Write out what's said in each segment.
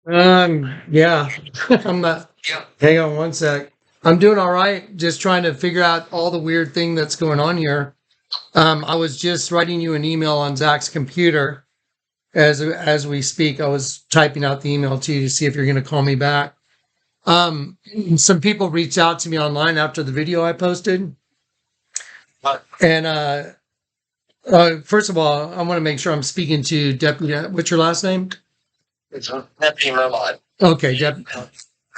Yeah, I'm not. Hang on one sec. I'm doing all right. Just trying to figure out all the weird thing that's going on here. I was just writing you an email on Zach's computer as we speak. I was typing out the email to you to see if you're going to call me back. Um, some people reached out to me online after the video I posted, and first of all, I want to make sure I'm speaking to Deputy. What's your last name? It's Deputy Mermod. Okay,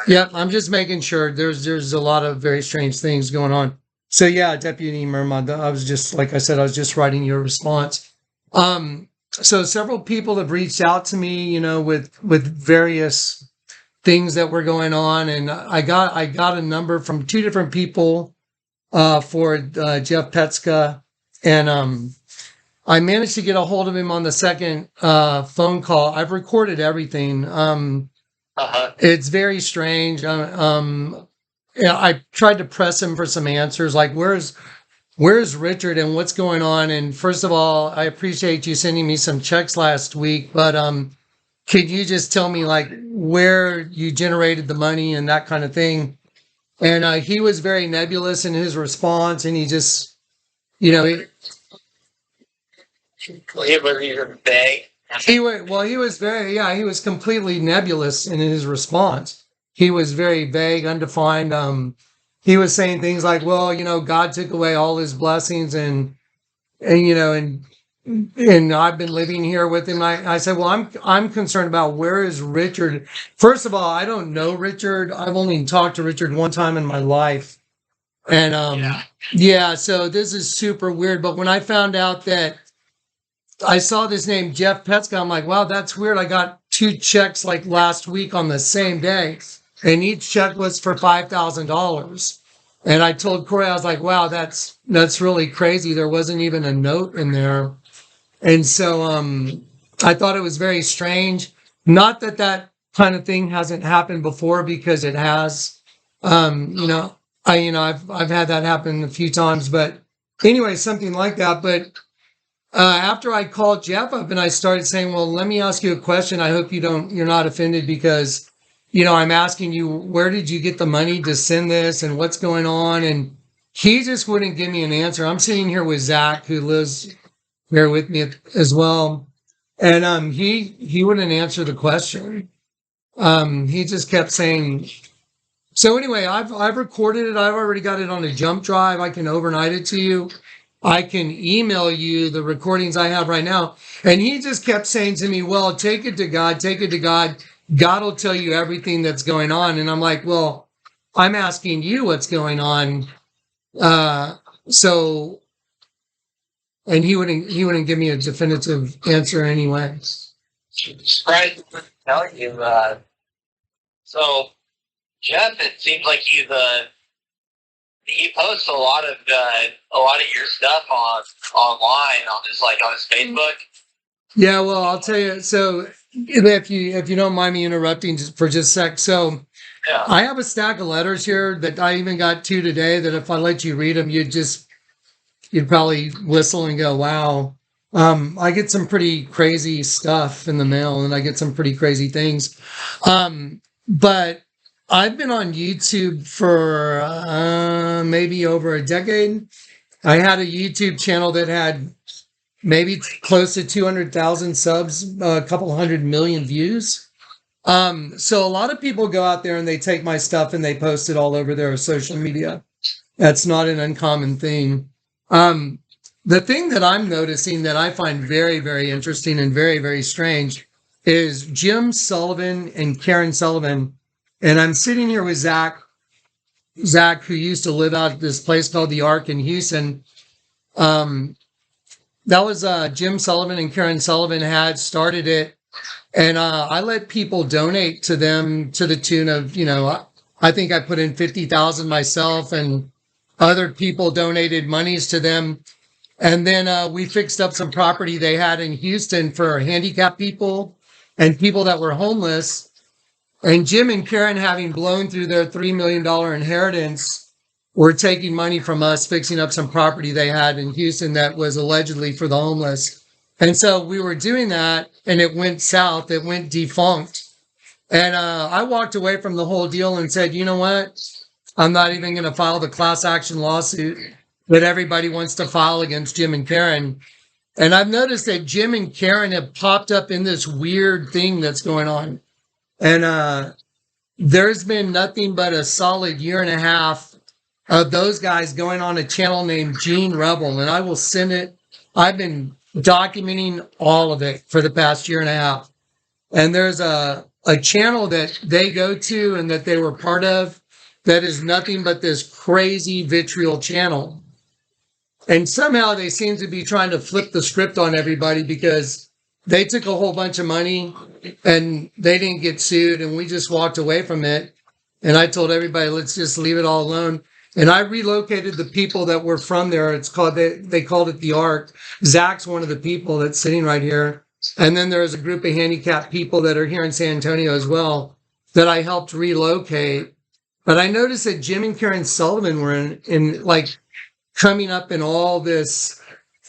Yep, I'm just making sure. There's a lot of very strange things going on. So yeah, Deputy Mermod. I was just like I said, I was just writing your response. So several people have reached out to me, with various things that were going on, and I got a number from two different people for Jeff Petska, and I managed to get a hold of him on the second phone call. I've recorded everything. It's very strange. Yeah, I tried to press him for some answers, like where's Richard and what's going on. And first of all, I appreciate you sending me some checks last week, but could you just tell me like where you generated the money and that kind of thing? And he was very nebulous in his response, and he just, you know, he was even vague. He was very, yeah, he was completely nebulous in his response. He was very vague, undefined. He was saying things like, well, God took away all his blessings, and and I've been living here with him. I said, well, I'm concerned about where is Richard. First of all, I don't know Richard. I've only talked to Richard one time in my life. And yeah, so this is super weird. But when I found out that I saw this name Jeff Petska, I'm like, wow, that's weird. I got two checks like last week on the same day, and each check was for $5,000. And I told Corey, I was like, wow, that's really crazy. There wasn't even a note in there. And so I thought it was very strange. Not that that kind of thing hasn't happened before, because it has. I've had that happen a few times, but anyway, something like that. But after I called Jeff up and I started saying, well, let me ask you a question. I hope you're not offended, because, I'm asking you, where did you get the money to send this and what's going on? And he just wouldn't give me an answer. I'm sitting here with Zach, who lives here with me as well. And he wouldn't answer the question. He just kept saying, so anyway, I've recorded it. I've already got it on a jump drive. I can overnight it to you. I can email you the recordings I have right now. And he just kept saying to me, well, take it to God, take it to God. God will tell you everything that's going on. And I'm like, well, I'm asking you what's going on. So, and he wouldn't give me a definitive answer anyway. Right. Tell you, so Jeff, it seems like he posts a lot of your stuff online on his Facebook. Yeah, well, I'll tell you. So if you don't mind me interrupting for just a sec, so yeah. I have a stack of letters here that I even got two today. That if I let you read them, you'd probably whistle and go, "Wow." I get some pretty crazy stuff in the mail, and I get some pretty crazy things. But I've been on YouTube for maybe over a decade. I had a YouTube channel that had maybe close to 200,000 subs, a couple 100 million views. So a lot of people go out there and they take my stuff and they post it all over their social media. That's not an uncommon thing. The thing that I'm noticing that I find very, very interesting and very, very strange is Jim Sullivan and Karen Sullivan. And I'm sitting here with Zach, who used to live out at this place called the Ark in Houston. That was Jim Sullivan and Karen Sullivan had started it. And I let people donate to them to the tune of, I think I put in 50,000 myself, and other people donated monies to them. And then we fixed up some property they had in Houston for handicapped people and people that were homeless. And Jim and Karen, having blown through their $3 million inheritance, were taking money from us, fixing up some property they had in Houston that was allegedly for the homeless. And so we were doing that, and it went south. It went defunct. And I walked away from the whole deal and said, you know what? I'm not even going to file the class action lawsuit that everybody wants to file against Jim and Karen. And I've noticed that Jim and Karen have popped up in this weird thing that's going on. And there's been nothing but a solid year and a half of those guys going on a channel named Gene Rebel. And I will send it. I've been documenting all of it for the past year and a half. And there's a channel that they go to and that they were part of that is nothing but this crazy vitriol channel. And somehow they seem to be trying to flip the script on everybody because they took a whole bunch of money and they didn't get sued and we just walked away from it. And I told everybody, let's just leave it all alone. And I relocated the people that were from there. It's called, they called it the Ark. Zach's one of the people that's sitting right here. And then there's a group of handicapped people that are here in San Antonio as well that I helped relocate. But I noticed that Jim and Karen Sullivan were in like coming up in all this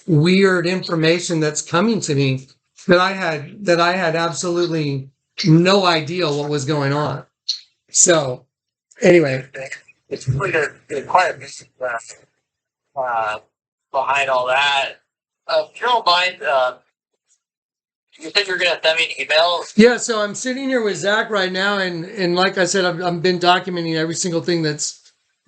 weird information that's coming to me that I had absolutely no idea what was going on. So anyway, it's really quite a bit behind all that. If you don't mind, you said you're going to send me an email? Yeah, so I'm sitting here with Zach right now, and like I said, I've been documenting every single thing that's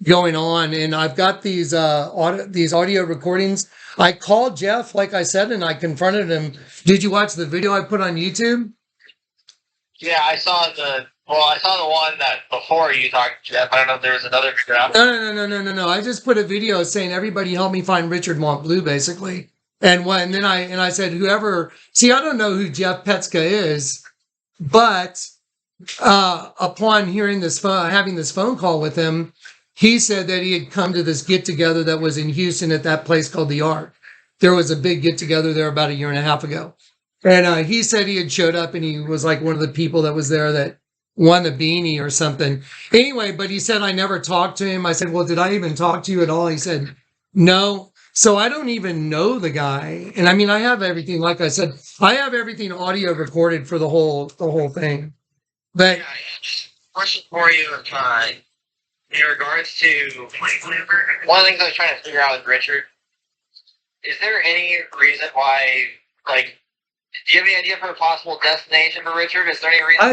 going on, and I've got these audio recordings. I called Jeff, like I said, and I confronted him. Did you watch the video I put on YouTube? Yeah, I saw the one that before you talked to Jeff. I don't know if there was another video. No. I just put a video saying everybody help me find Richard Montbleu, basically. And then I said, whoever, see, I don't know who Jeff Petska is, but upon hearing having this phone call with him, he said that he had come to this get together that was in Houston at that place called the Ark. There was a big get together there about a year and a half ago. And he said he had showed up and he was like one of the people that was there that won the beanie or something. Anyway, but he said, I never talked to him. I said, well, did I even talk to you at all? He said, no. So I don't even know the guy. And I mean, I have everything, like I said, I have everything audio recorded for the whole thing. But yeah, question for you, in regards to one of the things I was trying to figure out with Richard, is there any reason why, like, do you have any idea for a possible destination for Richard? Is there any reason?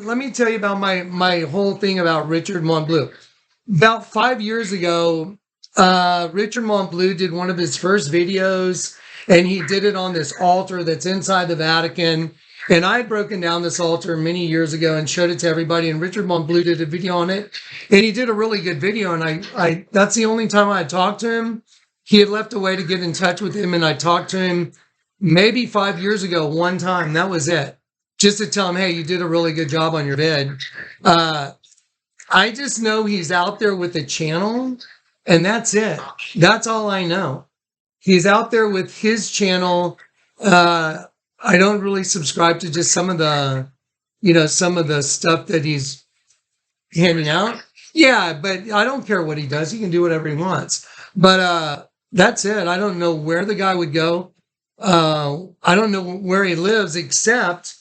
Let me tell you about my whole thing about Richard Montbleu. About 5 years ago, Richard Montbleu did one of his first videos, and he did it on this altar that's inside the Vatican. And I had broken down this altar many years ago and showed it to everybody, and Richard Montbleu did a video on it, and he did a really good video. And I that's the only time I talked to him. He had left a way to get in touch with him, and I talked to him maybe 5 years ago, one time. That was it. Just to tell him, hey, you did a really good job on your vid. I just know he's out there with the channel, and that's it. That's all I know. He's out there with his channel. I don't really subscribe to just some of the stuff that he's handing out. Yeah, but I don't care what he does. He can do whatever he wants. But that's it. I don't know where the guy would go. I don't know where he lives, except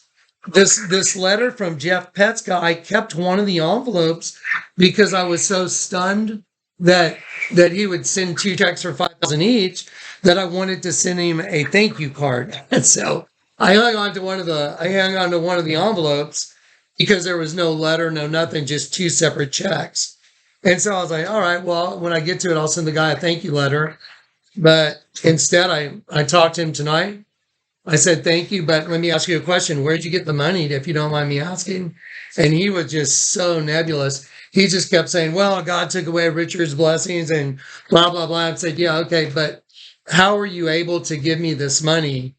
this letter from Jeff Petska. I kept one of the envelopes because I was so stunned that he would send 2 checks for $5,000 each that I wanted to send him a thank you card. And so I hung on to one of the envelopes because there was no letter, no nothing, just 2 separate checks. And so I was like, all right, well, when I get to it, I'll send the guy a thank you letter. But instead, I talked to him tonight. I said, thank you, but let me ask you a question. Where'd you get the money, if you don't mind me asking? And he was just so nebulous. He just kept saying, well, God took away Richard's blessings and blah, blah, blah. I said, yeah, okay, but how are you able to give me this money?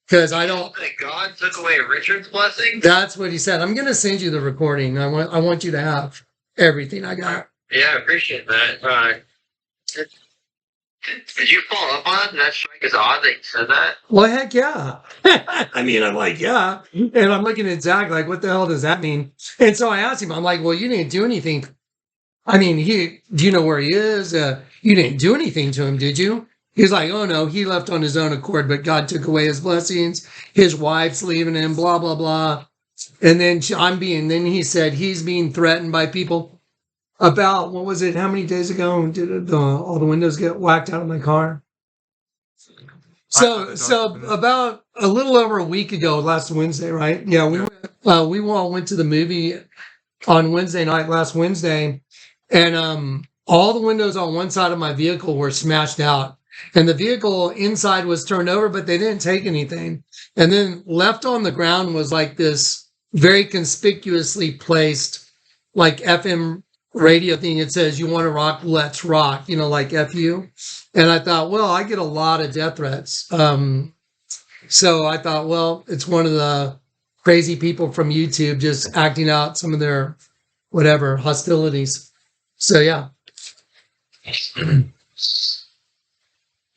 Because I don't... God took away Richard's blessing? That's what he said. I'm going to send you the recording. I want you to have everything I got. Yeah, I appreciate that. Did you follow up on it? That strike is odd that you said that. Well, heck yeah. I mean, I'm like, yeah. And I'm looking at Zach like, what the hell does that mean? And so I asked him, I'm like, well, you didn't do anything. I mean, do you know where he is? You didn't do anything to him, did you? He's like, oh, no, he left on his own accord, but God took away his blessings. His wife's leaving him, blah, blah, blah. And then then he said he's being threatened by people about, what was it? How many days ago did all the windows get whacked out of my car? So about a little over a week ago, last Wednesday, right? Yeah, we all went to the movie on Wednesday night, last Wednesday, and all the windows on one side of my vehicle were smashed out, and the vehicle inside was turned over, but they didn't take anything. And then left on the ground was like this very conspicuously placed, like FM radio thing. It says, "You want to rock? Let's rock." Like FU. And I thought, well, I get a lot of death threats. So I thought, well, it's one of the crazy people from YouTube just acting out some of their whatever hostilities. So yeah.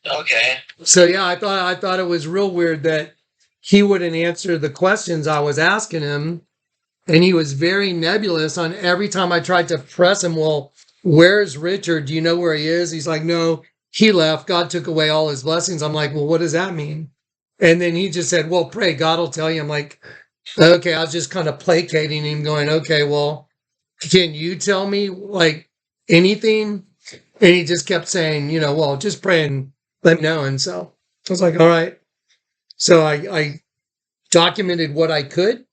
Okay. So yeah, I thought it was real weird that he wouldn't answer the questions I was asking him, and he was very nebulous on every time I tried to press him. Well, where's Richard? Do you know where he is? He's like, no, he left. God took away all his blessings. I'm like, well, what does that mean? And then he just said, well, pray, God will tell you. I'm like, okay, I was just kind of placating him, going, okay, well, can you tell me like anything? And he just kept saying, well, just pray and let me know. And so I was like, all right. So I documented what I could.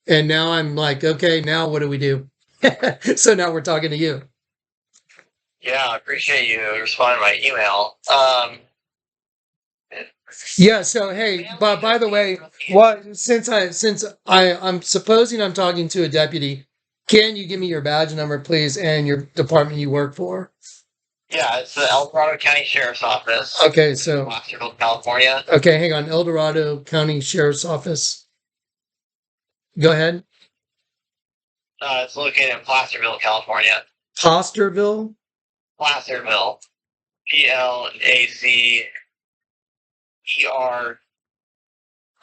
And now I'm like, okay, now what do we do? So now we're talking to you. Yeah, I appreciate you responding to my email. Yeah. So hey, by the way, since I'm supposing I'm talking to a deputy, can you give me your badge number, please, and your department you work for? Yeah, it's the El Dorado County Sheriff's Office. Okay, so Placerville, California. Okay, hang on. El Dorado County Sheriff's Office. Go ahead. It's located in Placerville, California. Placerville? Placerville. Placer.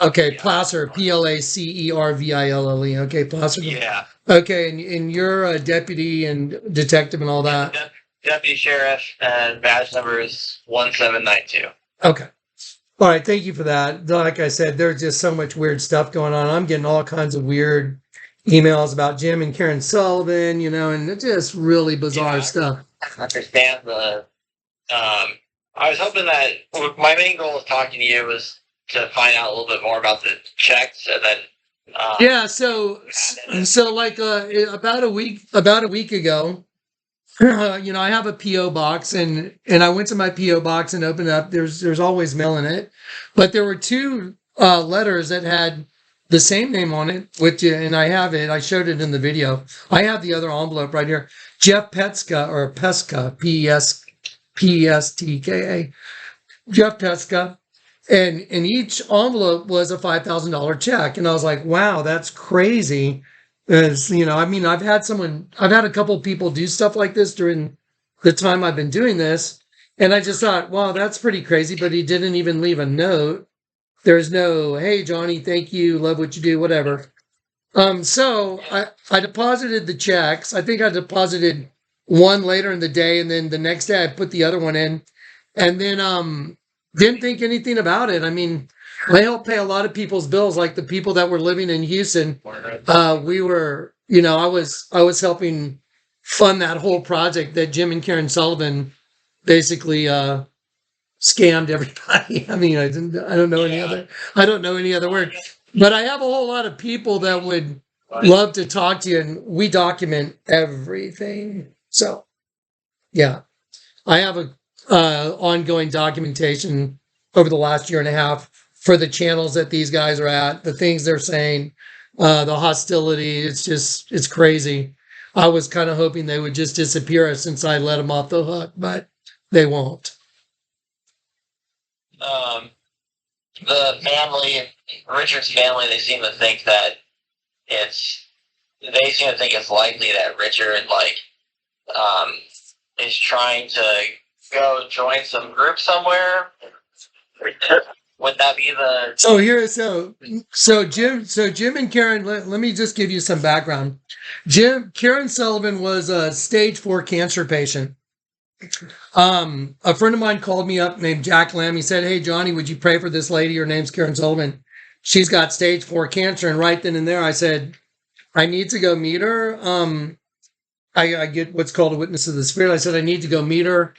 Okay, Placer. Placerville. Okay, Placerville. Yeah. Okay, and you're a deputy and detective and all that. Deputy sheriff, and badge number is 1792. Okay. All right, thank you for that. Like I said, there's just so much weird stuff going on. I'm getting all kinds of weird emails about Jim and Karen Sullivan, and it's just really bizarre stuff. I understand I was hoping that my main goal of talking to you was to find out a little bit more about the checks, so that. Yeah, so like about a week ago, I have a PO box, and I went to my PO box and opened it up. There's always mail in it, but there were two letters that had the same name on it, and I have it. I showed it in the video. I have the other envelope right here. Jeff Petska, or Pesca, Pestka, Jeff Pesca, and each envelope was a $5,000 check, and I was like, wow, that's crazy. As I've had a couple of people do stuff like this during the time I've been doing this, and I just thought, wow, that's pretty crazy. But he didn't even leave a note. There's no, hey, Johnny, thank you, love what you do, whatever. So I deposited the checks. I think I deposited one later in the day, and then the next day I put the other one in, and then didn't think anything about it. I mean, I helped pay a lot of people's bills, like the people that were living in Houston. We were, I was helping fund that whole project that Jim and Karen Sullivan basically scammed everybody. I mean, I don't know any other word. But I have a whole lot of people that would love to talk to you, and we document everything. So, yeah, I have a ongoing documentation over the last year and a half for the channels that these guys are at, the things they're saying, the hostility. It's crazy. I was kind of hoping they would just disappear since I let them off the hook, but they won't. The family, Richard's family, they seem to think that it's likely that Richard, is trying to go join some group somewhere. Would that be the? So Jim and Karen. Let me just give you some background. Karen Sullivan was a stage 4 cancer patient. A friend of mine called me up named Jack Lamb. He said, "Hey Johnny, would you pray for this lady? Her name's Karen Sullivan." she's got stage 4 cancer. And right then and there, I said, I need to go meet her. I get what's called a witness of the spirit. I said, I need to go meet her.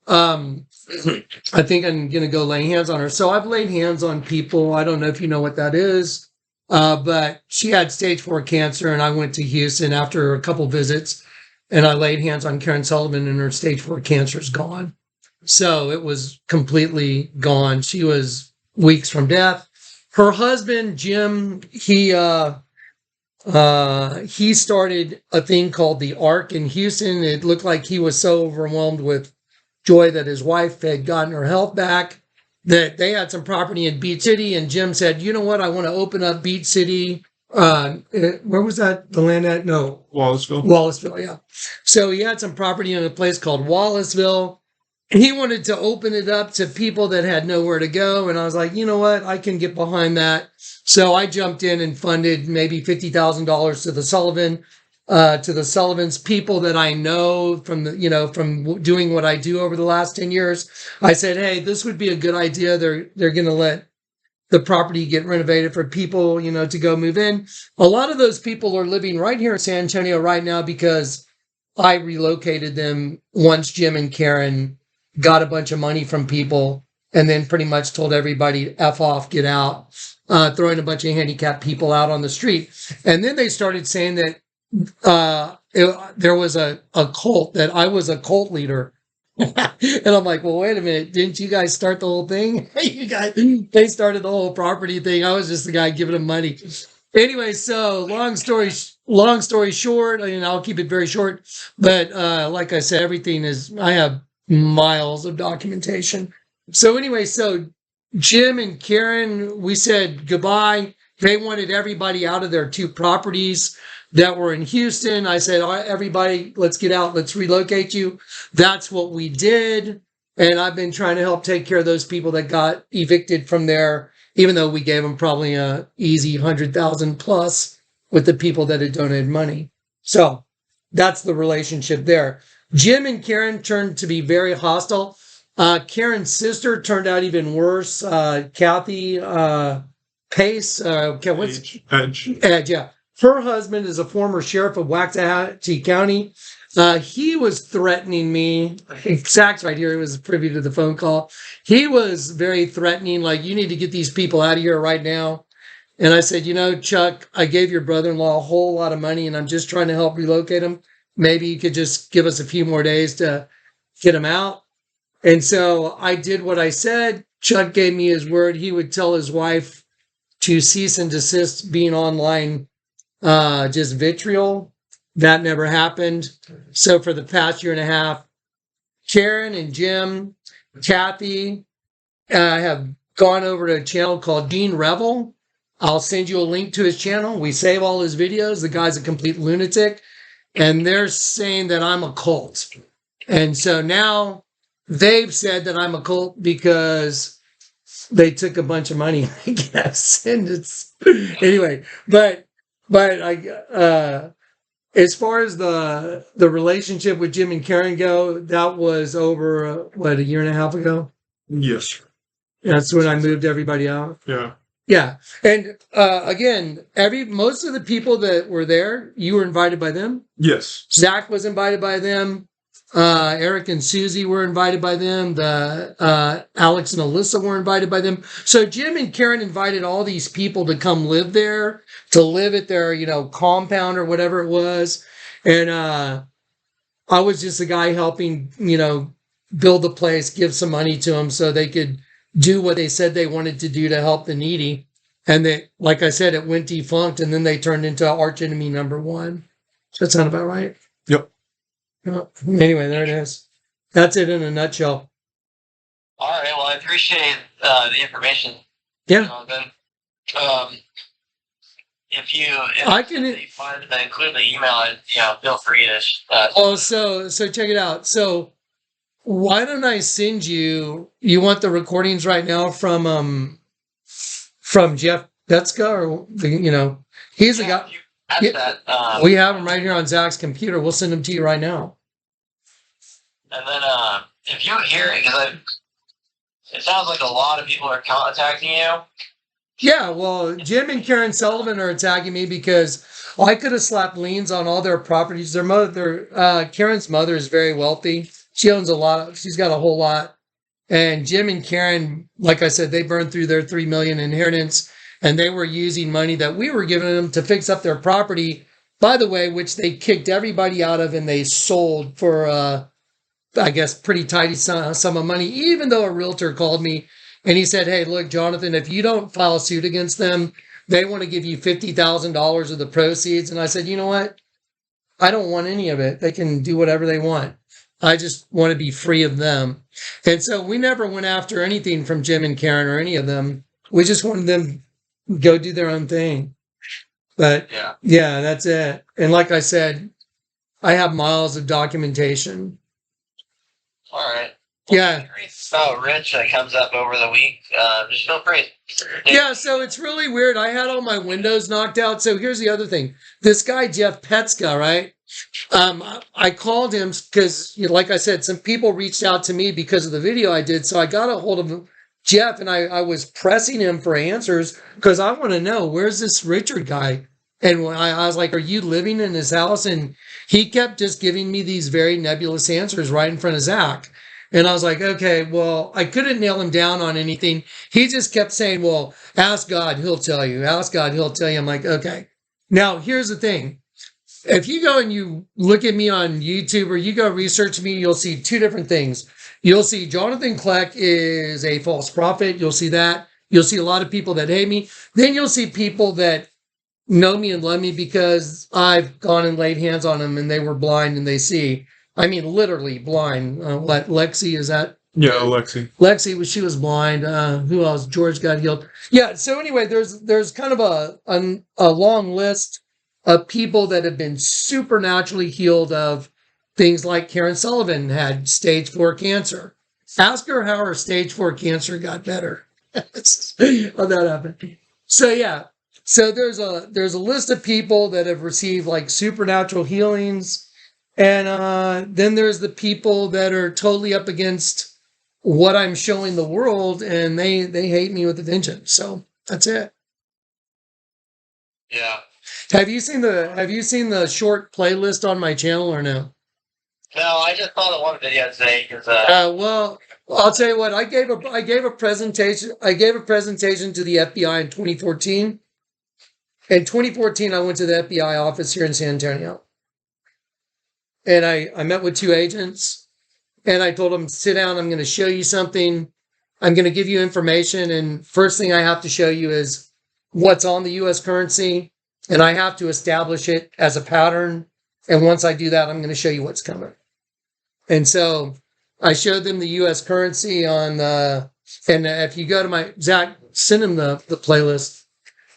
I think I'm going to go lay hands on her. So I've laid hands on people. I don't know if you know what that is, but she had stage 4 cancer, and I went to Houston after a couple visits, and I laid hands on Karen Sullivan, and her stage 4 cancer is gone. So it was completely gone. She was weeks from death. Her husband, Jim, he started a thing called the Ark in Houston. It looked like he was so overwhelmed with joy that his wife had gotten her health back that they had some property in Beach City. And Jim said, you know what? I want to open up Beach City. Where was that? The land at? No. Wallaceville, yeah. So he had some property in a place called Wallaceville. He wanted to open it up to people that had nowhere to go. And I was like, you know what? I can get behind that. So I jumped in and funded maybe $50,000 to the Sullivans, people that I know from from doing what I do over the last 10 years. I said, hey, this would be a good idea. They're going to let the property get renovated for people, to go move in. A lot of those people are living right here in San Antonio right now because I relocated them once Jim and Karen got a bunch of money from people and then pretty much told everybody, F off, get out, throwing a bunch of handicapped people out on the street. And then they started saying that there was a cult, that I was a cult leader. And I'm like, well, wait a minute. Didn't you guys start the whole thing? They started the whole property thing. I was just the guy giving them money. Anyway, so long story short, and I'll keep it very short, but like I said, I have miles of documentation. So anyway, so Jim and Karen, we said goodbye. They wanted everybody out of their 2 properties that were in Houston. I said, all right, everybody, let's get out. Let's relocate you. That's what we did. And I've been trying to help take care of those people that got evicted from there, even though we gave them probably a easy 100,000 plus with the people that had donated money. So that's the relationship there. Jim and Karen turned to be very hostile. Karen's sister turned out even worse. Kathy Pace. Edge, yeah. Her husband is a former sheriff of Waxahachie County. He was threatening me. Zach's right here. He was privy to the phone call. He was very threatening, like, you need to get these people out of here right now. And I said, Chuck, I gave your brother-in-law a whole lot of money, and I'm just trying to help relocate him. Maybe you could just give us a few more days to get him out. And so I did what I said. Chuck gave me his word. He would tell his wife to cease and desist being online, just vitriol. That never happened. So for the past year and a half, Karen and Jim, Kathy, have gone over to a channel called Dean Revel. I'll send you a link to his channel. We save all his videos. The guy's a complete lunatic. And they're saying that I'm a cult. And so now they've said that I'm a cult because they took a bunch of money, I guess. And it's anyway, but I as far as the relationship with Jim and Karen go, that was over a year and a half ago. Yes. That's when I moved everybody out. Yeah. Yeah. And again, most of the people that were there, you were invited by them. Yes. Zach was invited by them. Eric and Susie were invited by them. Alex and Alyssa were invited by them. So Jim and Karen invited all these people to come live there, to live at their, compound or whatever it was. And I was just a guy helping, build the place, give some money to them so they could do what they said they wanted to do to help the needy. And they, like I said, it went defunct, and then they turned into arch enemy number 1. Does that sound about right? Yep. Anyway, there it is. That's it in a nutshell. All right. Well, I appreciate the information. Yeah. If I can find to include the email, feel free to. So check it out. So why don't I send you? You want the recordings right now from Jeff Betska, or he's the guy. We have them right here on Zach's computer. We'll send them to you right now. And then if you hear it, because it sounds like a lot of people are contacting you. Yeah, well, Jim and Karen Sullivan are attacking me because I could have slapped liens on all their properties. Karen's mother is very wealthy. She owns a lot. She's got a whole lot. And Jim and Karen, like I said, they burned through their 3 million inheritance, and they were using money that we were giving them to fix up their property. By the way, which they kicked everybody out of, and they sold for I guess, pretty tidy sum of money, even though a realtor called me and he said, hey, look, Jonathan, if you don't file a suit against them, they want to give you $50,000 of the proceeds. And I said, you know what? I don't want any of it. They can do whatever they want. I just want to be free of them. And so we never went after anything from Jim and Karen or any of them. We just wanted them to go do their own thing. But yeah, that's it. And like I said, I have miles of documentation. All right. Well, yeah. Oh, Rich that comes up over the week. Just feel free. Yeah, so it's really weird. I had all my windows knocked out. So here's the other thing. This guy, Jeff Petska, right? I called him because, like I said, some people reached out to me because of the video I did. So I got a hold of Jeff, and I was pressing him for answers because I want to know, where's this Richard guy? And I was like, are you living in his house? And he kept just giving me these very nebulous answers right in front of Zach. And I was like, okay, well, I couldn't nail him down on anything. He just kept saying, well, ask God, he'll tell you. Ask God, he'll tell you. I'm like, okay. Now, here's the thing. If you go and you look at me on YouTube or you go research me, you'll see two different things. You'll see Jonathan Kleck is a false prophet. You'll see that. You'll see a lot of people that hate me. Then you'll see people that know me and love me because I've gone and laid hands on them and they were blind and they see. I mean, literally blind. What, Lexi, is that? Yeah, Lexi. Lexi, she was blind. Who else? George got healed. Yeah, so anyway, there's kind of a long list of people that have been supernaturally healed of things like Karen Sullivan had stage 4 cancer. Ask her how her stage 4 cancer got better. How that happened. So yeah. So there's a list of people that have received like supernatural healings. And then there's the people that are totally up against what I'm showing the world, and they hate me with a vengeance. So that's it. Yeah. Have you seen the short playlist on my channel or no? No, I just saw the one video today because. Well, I'll tell you what. I gave a presentation. I gave a presentation to the FBI in 2014. In 2014, I went to the FBI office here in San Antonio. And I met with 2 agents, and I told them, sit down, I'm going to show you something. I'm going to give you information, and first thing I have to show you is what's on the U.S. currency, and I have to establish it as a pattern. And once I do that, I'm going to show you what's coming. And so I showed them the U.S. currency on, and if you go to my, Zach, send him the playlist.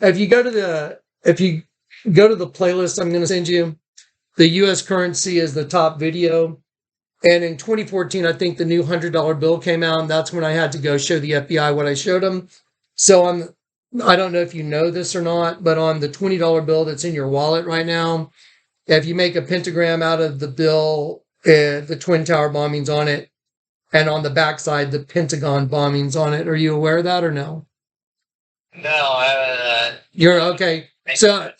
If you go to the playlist I'm going to send you, the U.S. currency is the top video. And in 2014, I think the new $100 bill came out, and that's when I had to go show the FBI what I showed them. So I don't know if you know this or not, but on the $20 bill that's in your wallet right now, if you make a pentagram out of the bill, the Twin Tower bombings on it, and on the backside, the Pentagon bombings on it. Are you aware of that or no? No, you're okay. So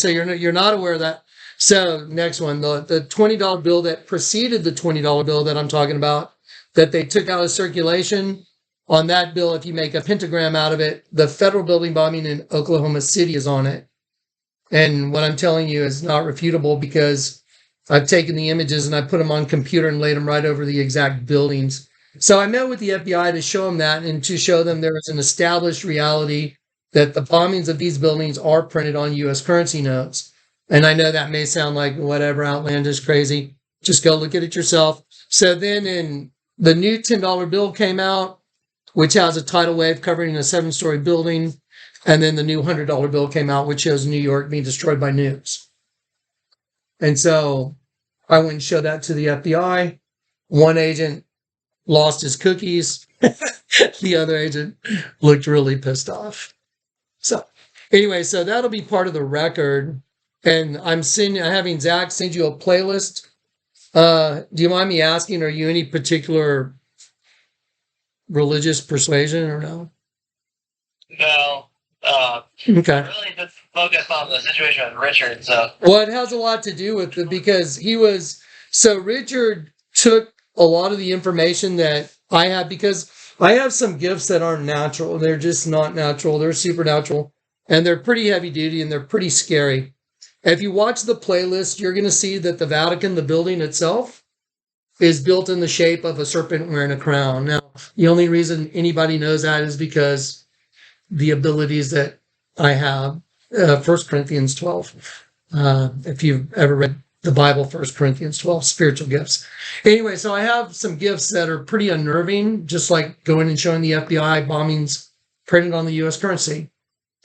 you're not aware of that. So next one, the $20 bill that preceded the $20 bill that I'm talking about, that they took out of circulation. On that bill, if you make a pentagram out of it, the federal building bombing in Oklahoma City is on it. And what I'm telling you is not refutable because I've taken the images and I put them on computer and laid them right over the exact buildings. So I met with the FBI to show them that and to show them there is an established reality that the bombings of these buildings are printed on U.S. currency notes. And I know that may sound like whatever, outlandish, crazy. Just go look at it yourself. So then in the new $10 bill came out, which has a tidal wave covering a 7-story building. And then the new $100 bill came out, which shows New York being destroyed by nukes. And so I went and showed that to the FBI. One agent lost his cookies. The other agent looked really pissed off. So anyway, so that'll be part of the record. And I'm having Zach send you a playlist. Do you mind me asking, are you any particular religious persuasion or no? No. Okay. Really just focused on the situation with Richard. So, well, it has a lot to do with it because Richard took a lot of the information that I had because I have some gifts that aren't natural. They're just not natural. They're supernatural and they're pretty heavy duty and they're pretty scary. If you watch the playlist, you're going to see that the Vatican, the building itself, is built in the shape of a serpent wearing a crown. Now, the only reason anybody knows that is because the abilities that I have. 1 Corinthians 12. If you've ever read the Bible, 1 Corinthians 12, spiritual gifts. Anyway, so I have some gifts that are pretty unnerving, just like going and showing the FBI bombings printed on the U.S. currency.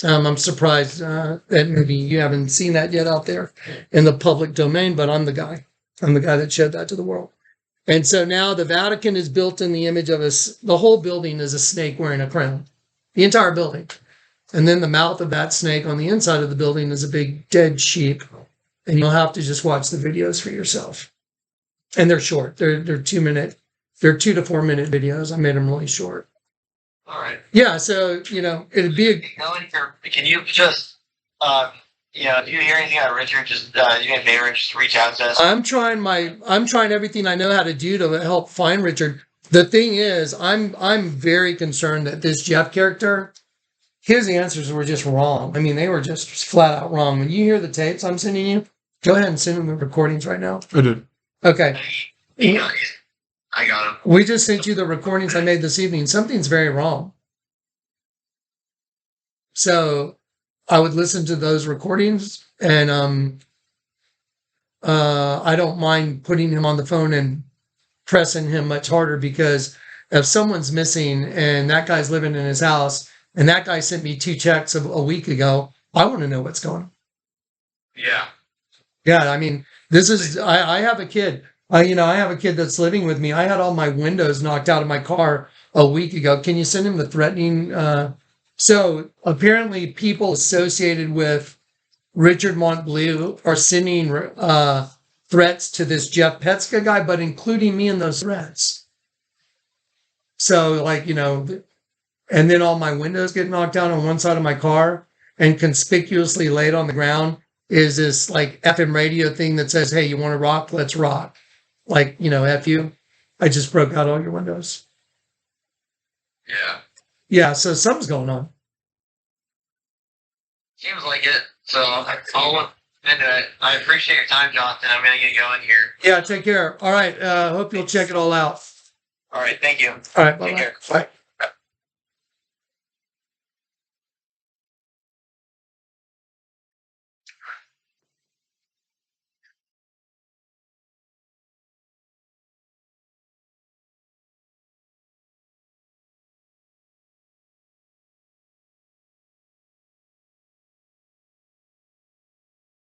I'm surprised that maybe you haven't seen that yet out there in the public domain, but I'm the guy. I'm the guy that showed that to the world. And so now the Vatican is built in the image of the whole building is a snake wearing a crown. The entire building. And then the mouth of that snake on the inside of the building is a big dead sheep. And you'll have to just watch the videos for yourself. And they're short. They're 2 minute. They're 2 to 4 minute videos. I made them really short. All right. Yeah. So, it'd be can you just, if you hear anything out of Richard, just do me a favor, just reach out to us. I'm trying everything I know how to do to help find Richard. The thing is, I'm very concerned that this Jeff character, his answers were just wrong. I mean, they were just flat out wrong. When you hear the tapes I'm sending you, go ahead and send him the recordings right now. I did. Okay. I got him. We just sent you the recordings I made this evening. Something's very wrong. So I would listen to those recordings and I don't mind putting him on the phone and pressing him much harder because if someone's missing and that guy's living in his house and that guy sent me 2 checks a week ago, I want to know what's going on. Yeah. Yeah. I mean, I have a kid. I have a kid that's living with me. I had all my windows knocked out of my car a week ago. Can you send him the threatening? So apparently people associated with Richard Montbleu are sending threats to this Jeff Petska guy, but including me in those threats. So and then all my windows get knocked out on one side of my car and conspicuously laid on the ground is this FM radio thing that says, hey, you want to rock? Let's rock. F you. I just broke out all your windows. Yeah. Yeah. So something's going on. Seems like it. So I'll look into it. I appreciate your time, Jonathan. I'm going to get going here. Yeah. Take care. All right. Hope you'll check it all out. All right. Thank you. All right. Take care. Bye.